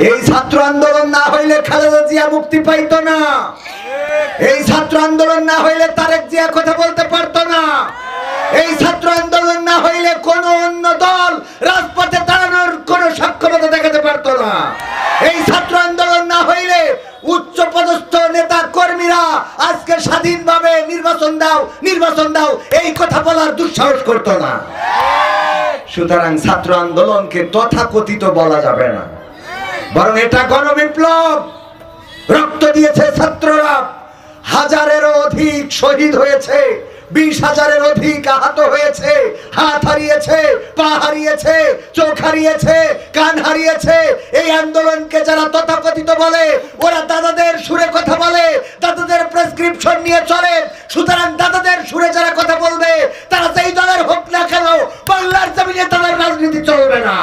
এই ছাত্র আন্দোলন না হইলে খালেদা জিয়া মুক্তি পাইতো না। এই ছাত্র আন্দোলন না হইলে তারেক জিয়া কথা বলতে পারতো না। এই ছাত্র আন্দোলন না হইলে কোন অন্য দল রাজপথে দাঁড়ানোর কোন সক্ষমতা দেখাতে পারতো না। এই ছাত্র আন্দোলন না হইলে উচ্চ পদস্থ নেতা কর্মীরা আজকে স্বাধীনভাবে নির্বাচন দাও এই কথা বলার দুঃসাহস করতো না। সুতরাং ছাত্র আন্দোলনকে তথাকথিত বলা যাবে না, বরং এটা গণবিপ্লব। রক্ত দিয়েছে ছাত্ররা, হাজারেরও অধিক শহীদ হয়েছে, 20,000-এর অধিক আহত হয়েছে, হাত হারিয়েছে, পা হারিয়েছে, চোখ হারিয়েছে, কান হারিয়েছে। এই আন্দোলনকে যারা তথাকথিত বলে ওরা দাদাদের সুরে কথা বলে, দাদাদের প্রেসক্রিপশন নিয়ে চলে। সুতরাং দাদাদের সুরে যারা কথা বলবে তারা যেই দলের হোক না কেন বাংলার জমিনে তাদের রাজনীতি চলবে না।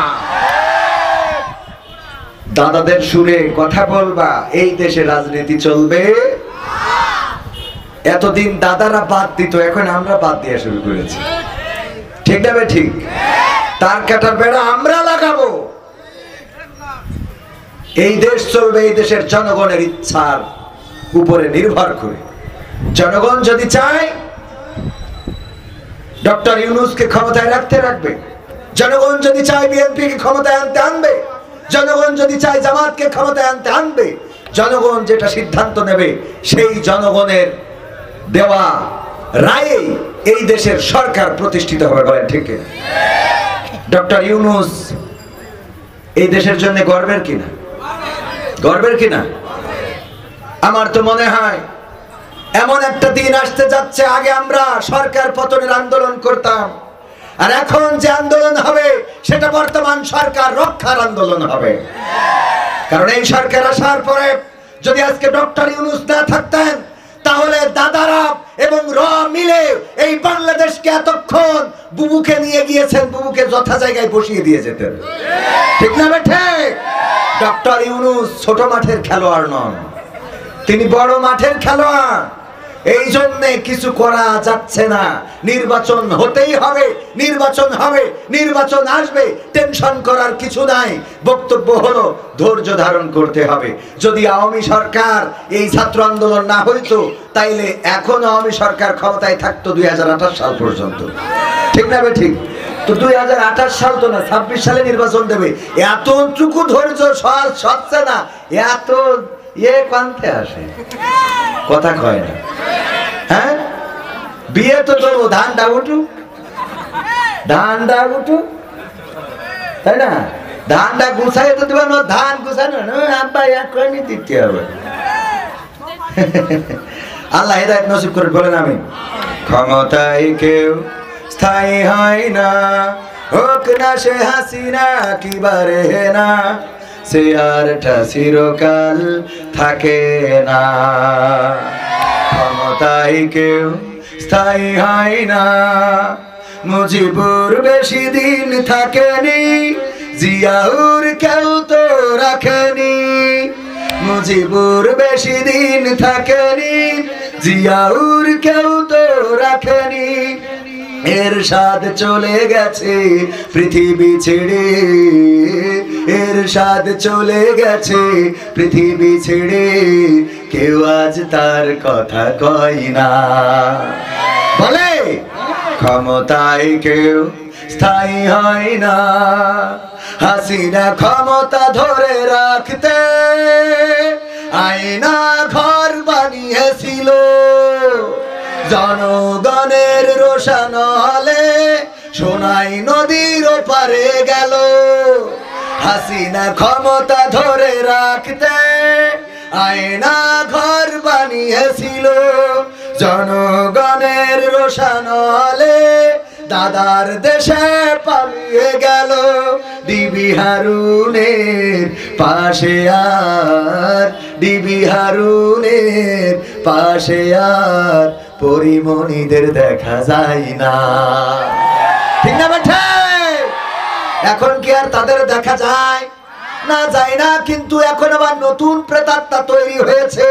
দাদাদের সুরে কথা বলবা, এই দেশে রাজনীতি চলবে। এতদিন দাদারা বাদ দিত, এখন আমরা বাদ দিয়ে শুরু করেছি। ঠিক না বে ঠিক? তার কাটার বেড়া আমরা লাগাবো। এই দেশ চলবে এই দেশের জনগণের ইচ্ছার উপরে নির্ভর করে। জনগণ যদি চায় ডক্টর ইউনূসকে ক্ষমতায় রাখবে, জনগণ যদি চায় বিএনপি কে ক্ষমতায় আনবে, জনগণ যদি চায় জামাতকে ক্ষমতায় আনবে, জনগণ যেটা সিদ্ধান্ত নেবে সেই জনগণের দেওয়া রায়ে এই দেশের সরকার প্রতিষ্ঠিত হবে। বলেন ঠিক কিনা? ডক্টর ইউনূস এই দেশের জন্য গর্বের কিনা? আমার তো মনে হয় এমন একটা দিন আসতে যাচ্ছে, আগে আমরা সরকার পতনের আন্দোলন করতাম, আর এখন যে আন্দোলন হবে সেটা বর্তমান সরকার রক্ষার আন্দোলন হবে। কারণ এই সরকার আসার পরে যদি আজকে ডক্টর ইউনূস না থাকতেন তাহলে দাদারা এবং র মিলে এই বাংলাদেশকে এতক্ষণ বুবুকে নিয়ে গিয়েছেন, বুবুকে যথা জায়গায় বসিয়ে দিয়ে যেতেন। ঠিক না বেঠে? ডক্টর ইউনূস ছোট মাঠের খেলোয়াড় নন, তিনি বড় মাঠের খেলোয়াড়। এই জন্য কিছু করা যাচ্ছে না। নির্বাচন হতেই হবে, নির্বাচন আসবে, টেনশন করার কিছু নাই। বক্তব্য হলো ধৈর্য ধারণ করতে হবে। যদি আওয়ামী সরকার এই ছাত্র আন্দোলন না হইতো তাইলে এখন আওয়ামী সরকার ক্ষমতায় থাকতো 2028 সাল পর্যন্ত। ঠিক না ঠিক? তো 2028 সাল তো না, 26 সালে নির্বাচন দেবে। এতটুকু ধৈর্য সচ্ছে না, এত কান্তে আসে, কথা কয় না। হ্যাঁ, বিয়ে তো দেবো, ধানটা উঠুক, তাই না? ধানটা গুছাই তো দেবেন, ধান গুছানো আব্বা এখনই দিতে হবে। আল্লাহ হেদায়েত নসিব করে। বলেন আমিন। ক্ষমতায় কেউ স্থায়ী হয় না, হোক না সে হাসিনা কিবারে না, সে আরটা চিরকাল থাকে না। ক্ষমতায় কেউ স্থায়ী হয় না, মুজিবুর বেশি দিন থাকেনি, জিয়াউর কেউ তো রাখেনি। মুজিবুর বেশি দিন থাকেনি, জিয়াউর কেউ তো রাখেনি। এরশাদ চলে গেছে পৃথিবী ছেড়ে, এরশাদ চলে গেছে পৃথিবী ছেড়ে, কেউ আজ তার কথা কয় না। বলে ক্ষমতায় কেউ স্থায়ী হয় না, হাসিনা ক্ষমতা ধরে রাখতে আয়না ঘর বানিয়েছিল, জনগণের রোশন হলে সোনাই নদীর ওপারে গেল। হাসিনা ক্ষমতা ধরে রাখতে আয়না ঘর বানিয়েছিল, জনগণের রোশন হলে দাদার দেশে পালিয়ে গেল। ডিবি হারুনের পাশে আর, ডিবি হারুনের পাশে আর পরিমণিদের দেখা যায় না। ঠিক না বেঠে? এখন কি আর তাদের দেখা যায় না? যায় না। কিন্তু এখন আবার নতুন প্রেতাত্মা তৈরি হয়েছে।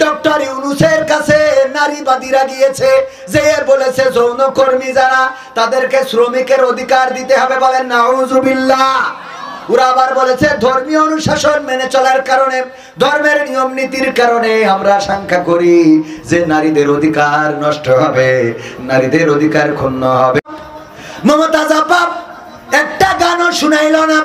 ডক্টর ইউনূসের কাছে নারীবাদীরা গিয়েছে, যে বলেছে যৌনকর্মী যারা তাদেরকে শ্রমিকের অধিকার দিতে হবে। বলেন নাউজুবিল্লাহ। ওরা আবার বলেছে ধর্মীয় অনুশাসন মেনে চলার কারণে, ধর্মের নিয়ম নীতির কারণে আমরা আশঙ্কা করি যে নারীদের অধিকার নষ্ট হবে, নারীদের অধিকার ক্ষুণ্ণ হবে। মমতাজ আপা একটা গানও শুনাইল না,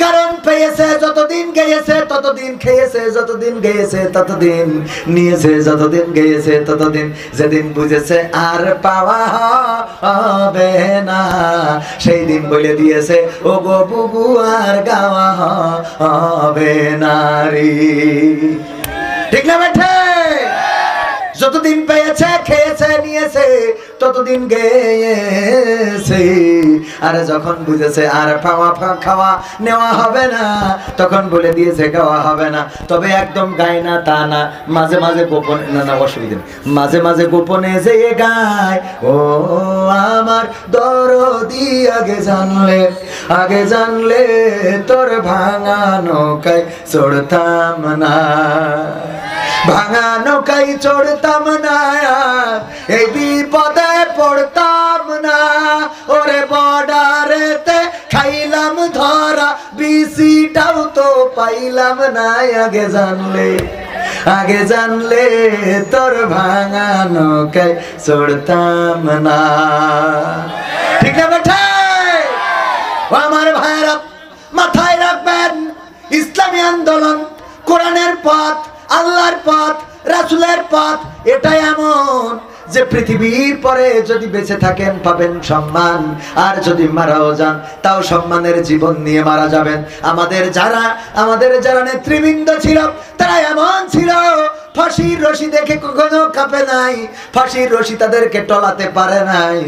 কারণ পেয়েছে যতদিন গেয়েছে ততদিন খেয়েছে, যতদিন গেয়েছে ততদিন নিয়েছে, যতদিন গেয়েছে ততদিন, যেদিন বুঝেছে আর পাওয়া হবে না সেই দিন বলে দিয়েছে ও গো বুবু আর গাওয়া হবে নারী। ঠিক না বেঠে? যতদিন পেয়েছে খেয়েছে নিয়েছে ততদিন গেয়েছে, আর যখন বুঝেছে আর খাওয়া নেওয়া হবে না তখন বলে দিয়েছে গাওয়া হবে না। তবে একদম গায় না তা না, মাঝে মাঝে গোপনে, না অসুবিধা নেই, মাঝে মাঝে গোপনে যে গায় ও আমার দরদি আগে জানলে তোর ভাঙা নৌকায় চড়তাম না, ভাঙা নৌকায় চড়তাম না, এই বিপদে পড়তাম না, ওরে বর্ডারেতে খাইলাম ধরা বিসিটাও তো পাইলাম না, আগে জানলে তোর ভাঙা নৌকায় চড়তাম না। ঠিক না বেঠা? আমার ভাইরা মাথায় রাখবেন, ইসলামী আন্দোলন, কোরআনের পথ, আল্লাহর পথ, রাসূলের পথ, এটা এমন যে পৃথিবীর পরে যদি বেঁচে থাকেন পাবেন সম্মান, আর যদি মারাও যান তাও সম্মানের জীবন নিয়ে মারা যাবেন। আমাদের যারা নেতৃবৃন্দ ছিল তারা এমন ছিল, ফাঁসির রশি দেখে কখনো কাঁপে নাই, ফাঁসির রশি তাদেরকে টলাতে পারে নাই,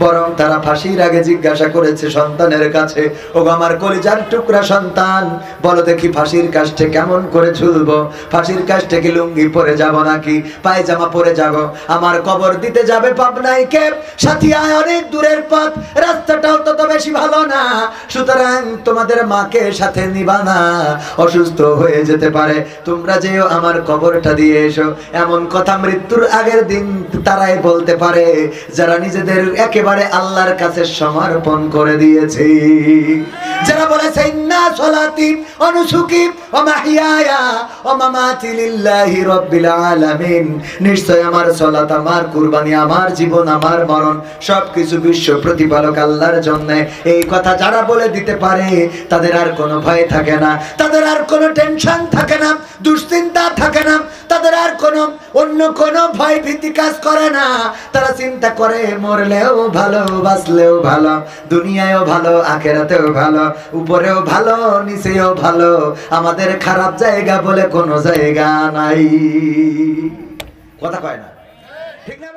বরং তারা ফাঁসির আগে জিজ্ঞাসা করেছে সন্তানের কাছে, ও আমার কলিজার টুকরা সন্তান, বলো দেখি ফাঁসির কাষ্টে কেমন করে ঝুলবো, ফাঁসির কাষ্টে কি লুঙ্গি পরে যাব নাকি পায়জামা পরে যাব, আমার কবর দিতে যাবে পাবনায় কে, সাথিয়ায় অনেক দূরের পথ, রাস্তাটাও তত বেশি ভালো না, সুতরাং তোমাদের মাকে সাথে নিবা না, অসুস্থ হয়ে যেতে পারে, তোমরা যেও আমার কবরটা দিয়ে এসো। এমন কথা মৃত্যুর আগের দিন তারাই বলতে পারে যারা নিজেদের একেবারে আল্লাহর কাছে সমর্পণ করে দিয়েছে, যারা বলেছে ইন্না সলাতি ওয়া নুসুকি ওয়া মাহইয়ায়া ওয়া মামাতি লিল্লাহি রাব্বিল আলামিন, নিশ্চয় আমার সালাত, আমার কুরবানি, আমার জীবন, আমার মরণ সবকিছু বিশ্ব প্রতিপালক আল্লাহর জন্য। এই কথা যারা বলে দিতে পারে তাদের আর কোনো ভয় থাকে না, তাদের আর কোনো টেনশন থাকে না, দুশ্চিন্তা থাকে না, তাদের আর কোনো অন্য কোনো ভয় ভীতি কাজ করে না। তারা চিন্তা করে মরলেও ভালো, বাঁচলেও ভালো, দুনিয়ায়ও ভালো, আখেরাতেও ভালো, উপরেও ভালো, নিচেও ভালো, আমাদের খারাপ জায়গা বলে কোনো জায়গা নাই। কথা কয় না? ঠিক না?